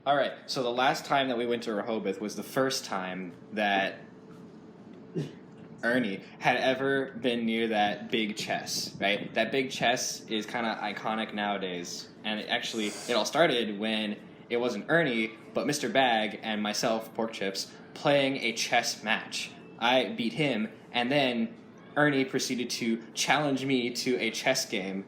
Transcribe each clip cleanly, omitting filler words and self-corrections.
All right, so the last time that we went to Rehoboth was the first time that Ernie had ever been near that big chess, right? That big chess is kind of iconic nowadays. And it all started when it wasn't Ernie, but Mr.Bag and myself, Pork Chips, playing a chess match. I beat him, and then Ernie proceeded to challenge me to a chess game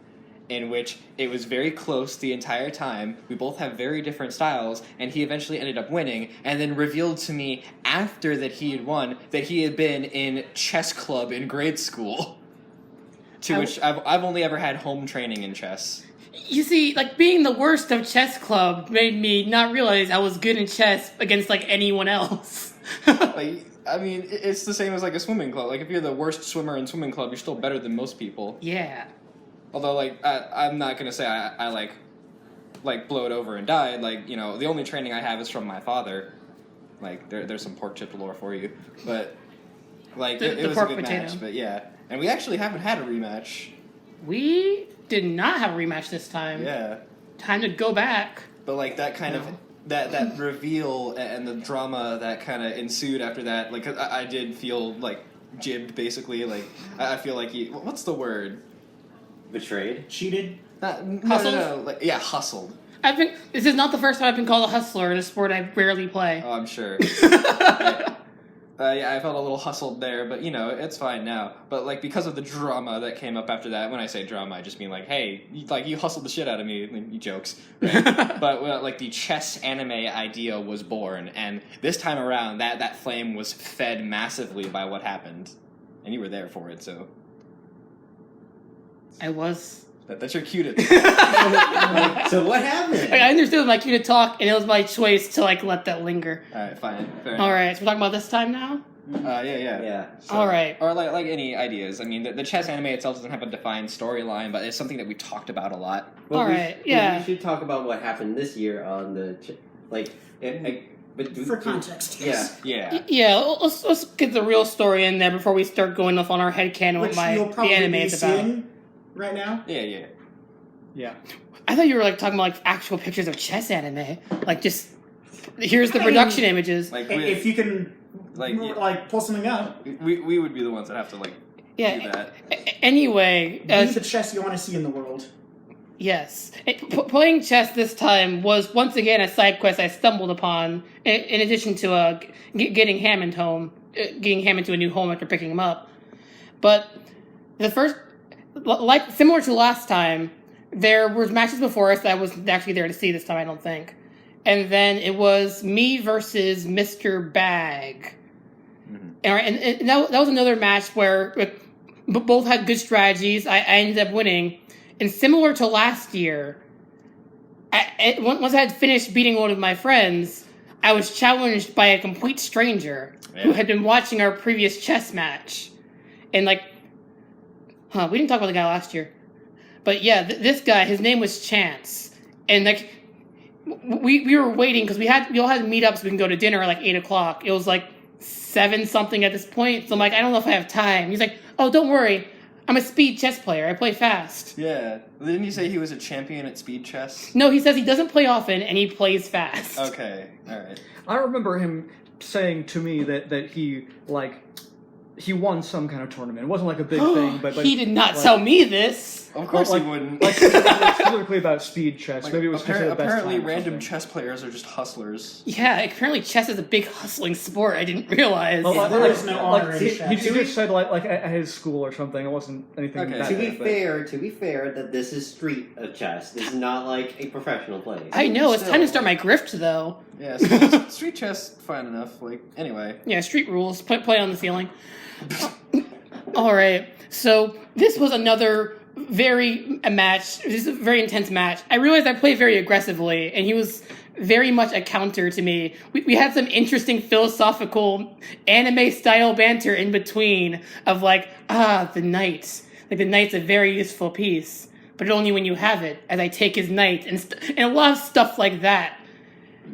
in which it was very close the entire time. We both have very different styles, and he eventually ended up winning, and then revealed to me after that he had won that he had been in chess club in grade school. Which I've only ever had home training in chess. You see, like, being the worst of chess club made me not realize I was good in chess against, like, anyone else. I mean, it's the same as, like, a swimming club. Like, if you're the worst swimmer in swimming club, you're still better than most people. Yeah. Although, like, I'm not gonna say I blowed over and died. Like, you know, the only training I have is from my father. Like, there's some pork chip lore for you. But, like, it was a good match. But, yeah. And we actually haven't had a rematch. We did not have a rematch this time. Yeah. Time to go back. But, like, that kind of... That reveal and the drama that kind of ensued after that, like, I did feel, like, jibbed, basically. Like, I feel like he... What's the word? Betrayed? Cheated? Hustled? No. Like, yeah, hustled. This is not the first time I've been called a hustler in a sport I rarely play. Oh, I'm sure. Yeah, I felt a little hustled there, but, you know, it's fine now. But, like, because of the drama that came up after that, when I say drama, I just mean, like, hey, you hustled the shit out of me, like, jokes, right? But, well, like, the chess anime idea was born, and this time around, that flame was fed massively by what happened. And you were there for it, so... I was... That's your cue to... So what happened? I understood my cue to talk, and it was my choice to, like, let that linger. Alright, fine. Alright, so we're talking about this time now? Yeah. So, alright. Or, like any ideas. I mean, the chess anime itself doesn't have a defined storyline, but it's something that we talked about a lot. Well, alright, we should talk about what happened this year on the... For context, yes. Yeah, let's get the real story in there before we start going off on our headcanon with the anime is about. Right now? Yeah. I thought you were like talking about like actual pictures of chess anime, like just here's the production images. Like if you can, pull something up. We would be the ones that have to do that. Anyway, be the chess you want to see in the world. Yes, playing chess this time was once again a side quest I stumbled upon. In addition to getting Hammond to a new home after picking him up, but the first. Like similar to last time, there were matches before us that I wasn't actually there to see this time, I don't think. And then it was me versus Mr.Bag. Mm-hmm. And that was another match where both had good strategies. I ended up winning. And similar to last year, once I had finished beating one of my friends, I was challenged by a complete stranger who had been watching our previous chess match. And we didn't talk about the guy last year. But yeah, this guy, his name was Chance. And like, we were waiting because we all had to meet up so we can go to dinner at like 8 o'clock. It was like 7 something at this point. So I'm like, I don't know if I have time. He's like, oh, don't worry. I'm a speed chess player. I play fast. Yeah. Didn't he say he was a champion at speed chess? No, he says he doesn't play often and he plays fast. Okay. All right. I remember him saying to me that he won some kind of tournament. It wasn't like a big thing, but he did not tell me this. Of course he wouldn't. Specifically about speed chess. Maybe it was apparently random chess players are just hustlers. Yeah, apparently chess is a big hustling sport. I didn't realize. There is no honor in chess. He just said like at his school or something. It wasn't anything. Okay. To be fair, that this is street chess. This is not like a professional play. I know. It's time to start my grift though. Yeah, street chess, fine enough. Anyway. Yeah, street rules. Play on the ceiling. All right. So this was another this is a very intense match. I realized I played very aggressively, and he was very much a counter to me. We had some interesting philosophical anime-style banter in between of the knight. Like, the knight's a very useful piece, but only when you have it, as I take his knight, and a lot of stuff like that.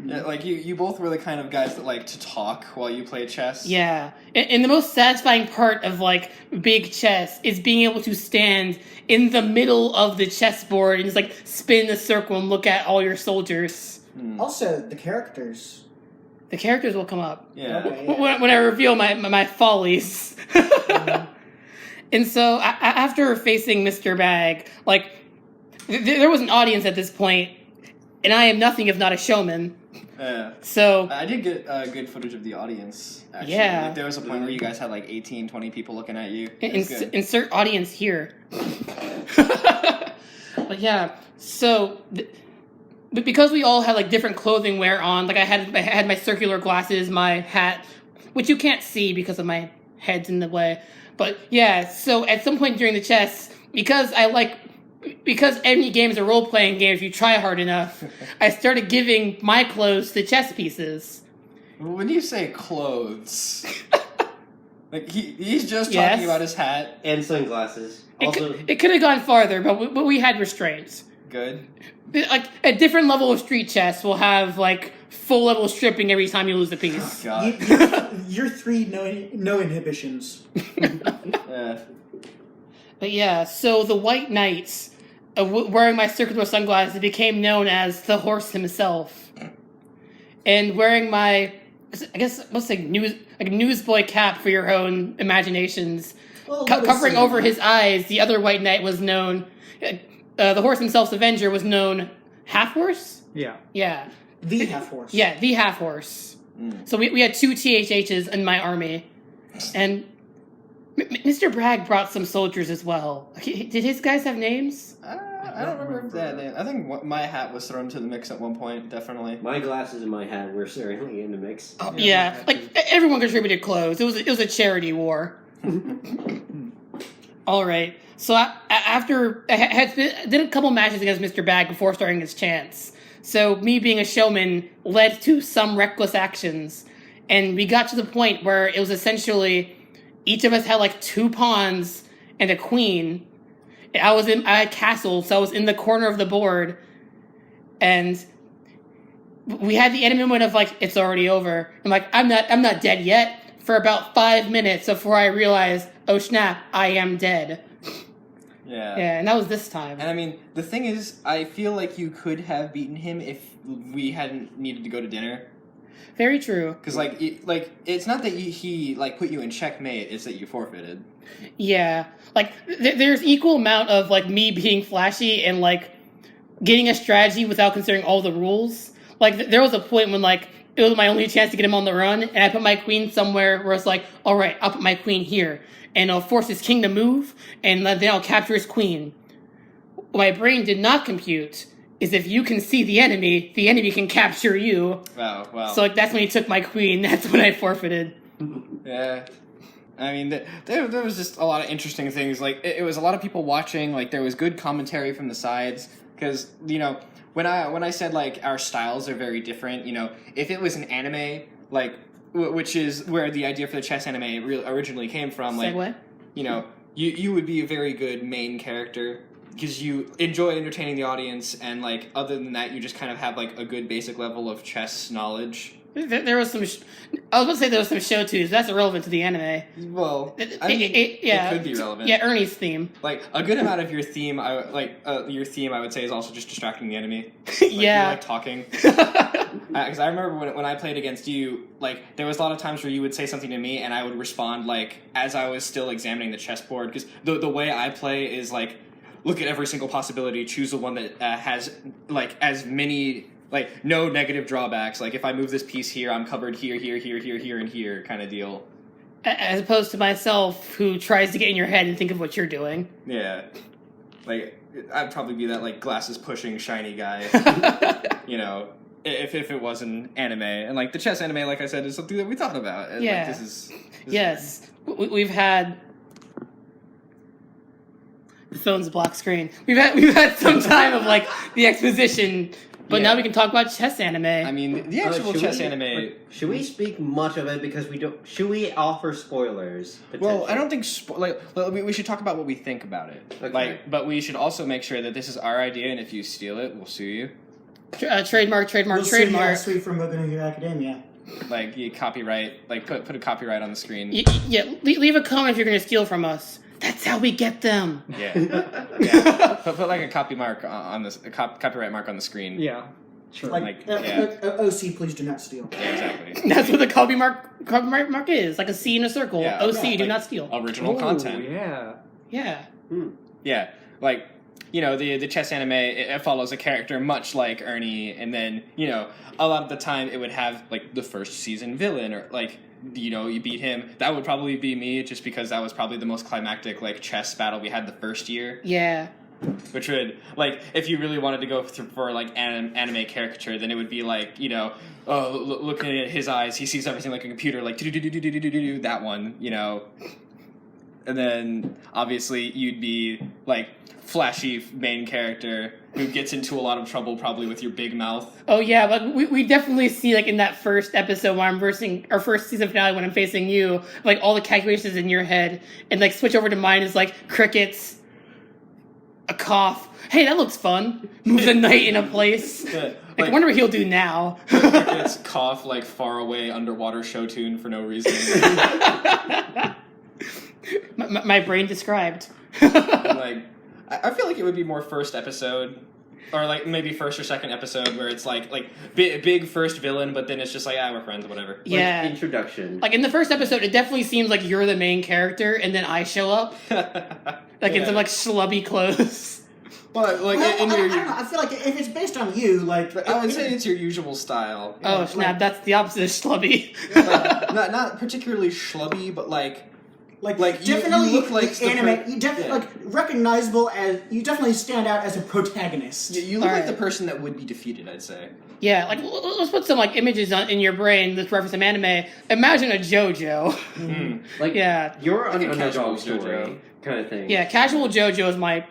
Yeah, you both were the kind of guys that like to talk while you play chess. Yeah. And the most satisfying part of, big chess is being able to stand in the middle of the chessboard and just, spin a circle and look at all your soldiers. Also, the characters. The characters will come up. Yeah. Okay, yeah. When I reveal my follies. And so after facing Mr. Bag, like there was an audience at this point, and I am nothing if not a showman. So I did get good footage of the audience. Actually. Yeah. Like, there was a point where you guys had like 18, 20 people looking at you. It was good. Insert audience here. But yeah, so but because we all had like different clothing wear on, like I had my circular glasses, my hat, which you can't see because of my head's in the way. But yeah, so at some point during the chess, because any game is a role-playing game, if you try hard enough, I started giving my clothes to chess pieces. When you say clothes, like he's just talking about his hat And sunglasses. It could have gone farther, but we had restraints. Good. Like a different level of street chess will have like full level stripping every time you lose a piece. God. You're three no inhibitions. But yeah, so the White Knights, wearing my circular sunglasses, became known as the horse himself, and wearing my, I guess, let's say newsboy cap for your own imaginations, Well, covering over his eyes. The other White Knight was known, the horse himself's Avenger was known Half Horse. Yeah. Yeah. The half horse. Yeah, the Half Horse. So we had 2 THHs in my army, and Mr. Bragg brought some soldiers as well. Did his guys have names? I don't remember that. I think my hat was thrown to the mix at one point, definitely. My glasses and my hat were certainly in the mix. Oh, yeah, like everyone contributed clothes. It was a charity war. All right. So after I did a couple matches against Mr. Bag before starting his chance. So me being a showman led to some reckless actions, and we got to the point where it was essentially each of us had like 2 pawns and a queen. I had castles, so I was in the corner of the board, and we had the enemy moment of like, it's already over. I'm like, I'm not dead yet, for about 5 minutes before I realized, oh snap, I am dead. Yeah. Yeah, and that was this time. And I mean, the thing is, I feel like you could have beaten him if we hadn't needed to go to dinner. Very true. Because it's not that he like put you in checkmate; it's that you forfeited. Yeah, like there's equal amount of like me being flashy and like getting a strategy without considering all the rules. Like there was a point when like it was my only chance to get him on the run, and I put my queen somewhere where it's like, all right, I'll put my queen here, and I'll force his king to move, and then I'll capture his queen. What my brain did not compute is if you can see the enemy can capture you. Wow. So like that's when he took my queen. That's when I forfeited. Yeah. I mean, there was just a lot of interesting things. Like, it was a lot of people watching. Like, there was good commentary from the sides. Because, when I said, like, our styles are very different, if it was an anime, like, which is where the idea for the chess anime originally came from, like, Segue? You would be a very good main character. Because you enjoy entertaining the audience, and, like, other than that, you just kind of have, like, a good basic level of chess knowledge. There was some. I was going to say there was some show twos. That's irrelevant to the anime. Well, It could be relevant. Yeah, Ernie's theme. Like, a good amount of your theme, I would say, is also just distracting the enemy. Like, Yeah. You like talking. Because I remember when I played against you, like, there was a lot of times where you would say something to me, and I would respond, like, as I was still examining the chessboard. Because the way I play is, like, look at every single possibility, choose the one that has, like, as many... Like, no negative drawbacks. Like, if I move this piece here, I'm covered here, here, here, here, here, and here kind of deal. As opposed to myself, who tries to get in your head and think of what you're doing. Yeah. Like, I'd probably be that, like, glasses-pushing, shiny guy. If it was an anime. And, like, the chess anime, like I said, is something that we thought about. And, Yeah. Like, this Yes. We've had... The phone's a black screen. We've had some time of, like, the exposition... But now we can talk about chess anime. I mean, the actual chess anime... Should we speak much of it because we don't... Should we offer spoilers? Well, I don't think... we should talk about what we think about it. Okay. But we should also make sure that this is our idea, and if you steal it, we'll sue you. Trademark. We'll see you Sweet from Open Academia. Like, you copyright... Like, put a copyright on the screen. Leave a comment if you're going to steal from us. That's how we get them. Yeah. Put like a copyright mark on the screen. Yeah. Sure. OC, please do not steal. Yeah, exactly. That's what the copy mark is. Like a C in a circle. Yeah. OC, Yeah, do like not steal. Original content. Yeah. Yeah. Yeah, like, you know, the chess anime, it follows a character much like Ernie, and then, you know, a lot of the time it would have, like, the first season villain, or, like, you know, you beat him. That would probably be me, just because that was probably the most climactic, like, chess battle we had the first year. Yeah. Which would, like, if you really wanted to go for, like, anime caricature, then it would be, like, you know, looking at his eyes, he sees everything like a computer, like, do that one, you know. And then, obviously, you'd be, like, flashy main character who gets into a lot of trouble probably with your big mouth. Oh, yeah, but we definitely see, like, in that first episode when I'm versing, our first season finale when I'm facing you, like, all the calculations in your head, and, like, switch over to mine is, like, crickets, a cough. Hey, that looks fun. Moves a knight in a place. Yeah, I wonder what he'll do now. Crickets cough, like, far away underwater show tune for no reason. my brain described. Like, I feel like it would be more first episode, or like maybe first or second episode, where it's like big first villain, but then it's just like, we're friends, whatever. Yeah. Like, introduction. Like in the first episode, it definitely seems like you're the main character, and then I show up, like in some like schlubby clothes. But like Well, in I your, don't know. I feel like if it's based on you, like I would say it's your usual style. Oh snap! That's the opposite of schlubby. Like, not particularly schlubby, but like you definitely look like the anime. You definitely like recognizable as you definitely stand out as a protagonist. You look like Alright. the person that would be defeated, I'd say. Yeah, like let's put some like images in your brain that reference some anime. Imagine a JoJo. Like, Yeah. you're Like an a casual underdog story JoJo. kind of thing. Yeah, casual JoJo is my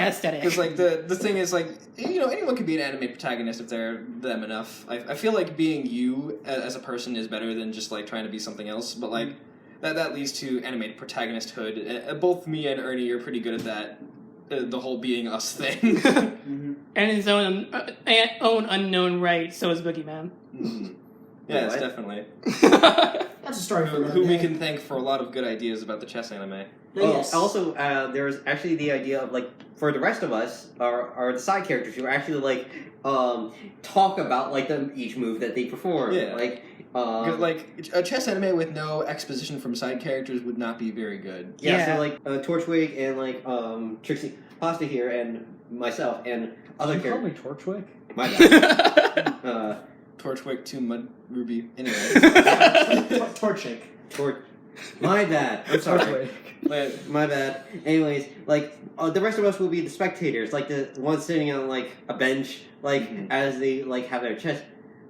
aesthetic. Because like the thing is like, you know, anyone can be an anime protagonist if they're them enough. I feel like being you as a person is better than just like trying to be something else. But like that leads to animated protagonisthood. Both me and Ernie are pretty good at that. The whole being us thing. And in his own unknown right, so is Boogeyman. Yes, What? definitely. That's a story for Who we another can thank for a lot of good ideas about the chess anime. day. Oh, Yes. also, there's actually the idea of like for the rest of us are the side characters who actually like talk about like each move that they perform. Yeah. Like 'Cause, like a chess anime with no exposition from side characters would not be very good. yeah, Yeah. so like Torchwick and like Trixie Pasta here and myself and other You call me characters. Torchwick? My bad. Torchwick to Mud Ruby. Anyway, Torchic. My bad. I'm sorry. but My bad. Anyways, like the rest of us will be the spectators, like the ones sitting on like a bench, like as they like have their chest.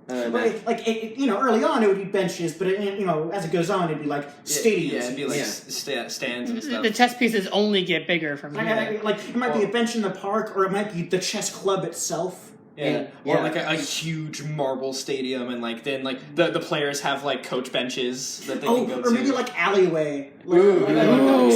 But you know, early on it would be benches, but you know, as it goes on, it'd be like stadiums. yeah, it'd be like Yeah. stands and stuff. The chess pieces only get bigger from Like, here. like it might be a bench in the park, or it might be the chess club itself. Yeah, Yeah. or like a huge marble stadium, and like then like the players have like coach benches that they can go or to. maybe like alleyway. Like, Ooh,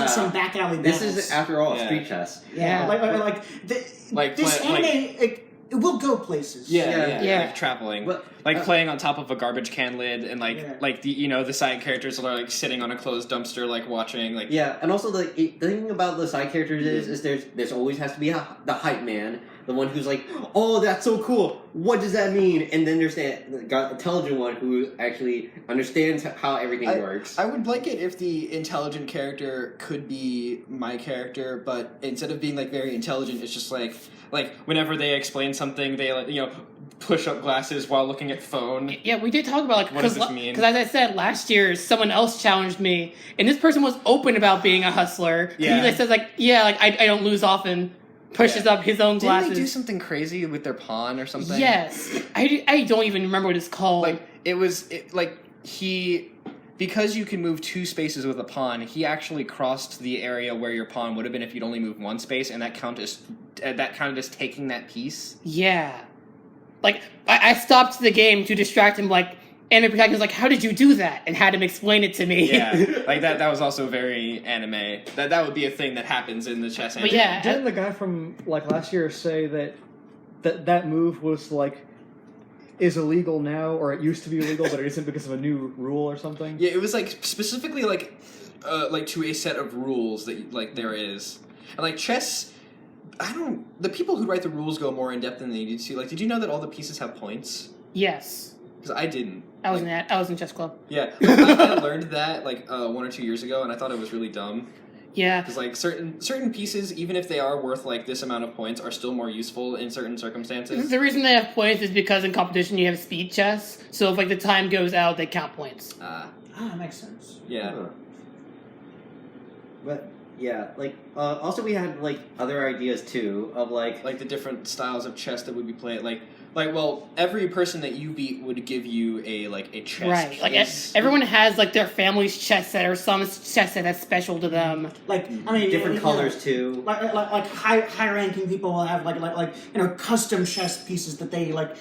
some back alley. This battles. is, after all, Yeah. street chess. Yeah. Like this play- anime. It will go places. Yeah. like traveling, But, like playing on top of a garbage can lid, and Yeah. like the you know the side characters are like sitting on a closed dumpster, like watching like Yeah, and also the thing about the side characters is there's always has to be the hype man, the one who's like, oh, that's so cool. What does that mean? And then there's the intelligent one who actually understands how everything works. I would like it if the intelligent character could be my character, but instead of being like very intelligent, it's just like whenever they explain something, they like, you know, push up glasses while looking at phone. Yeah, we did talk about like What does this mean? Because as I said last year, someone else challenged me, and this person was open about being a hustler. Yeah. He like says like, yeah, like I don't lose often. Pushes up his own Didn't glasses. they do something crazy with their pawn or something? Yes, I don't even remember what it's called. Like because you can move 2 spaces with a pawn, he actually crossed the area where your pawn would have been if you'd only moved 1 space, and that counted as taking that piece. Yeah. Like, I stopped the game to distract him, like, anime protagonist was like, how did you do that? And had him explain it to me. Yeah, like that was also very anime. That would be a thing that happens in the chess anime. But yeah, Didn't the guy from like last year say that move was like is illegal now, or it used to be illegal, but it isn't because of a new rule or something? Yeah, it was like specifically like to a set of rules that like there is, and like chess. The people who write the rules go more in depth than they need to. Like, did you know that all the pieces have points? Yes. Because I didn't. I was in chess club. Yeah, I learned that like 1 or 2 years ago, and I thought it was really dumb. Yeah. Because like certain pieces, even if they are worth like this amount of points, are still more useful in certain circumstances. The reason they have points is because in competition you have speed chess. So if like the time goes out, they count points. That makes sense. Yeah. Huh. But yeah, like also we had like other ideas too of like Like the different styles of chess that would be played. Like well, every person that you beat would give you a chess Right. Like piece. everyone has like their family's chess set or some chess set that's special to them. Like, I mean, different you colors know, too. like high ranking people will have like custom chess pieces that they like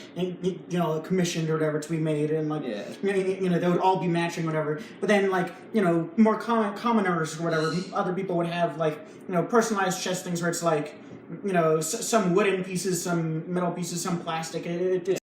commissioned or whatever to be made, and like Yeah. they would all be matching whatever. But then like more commoners or whatever, other people would have like personalized chess things where it's like some wooden pieces, some metal pieces, some plastic. It's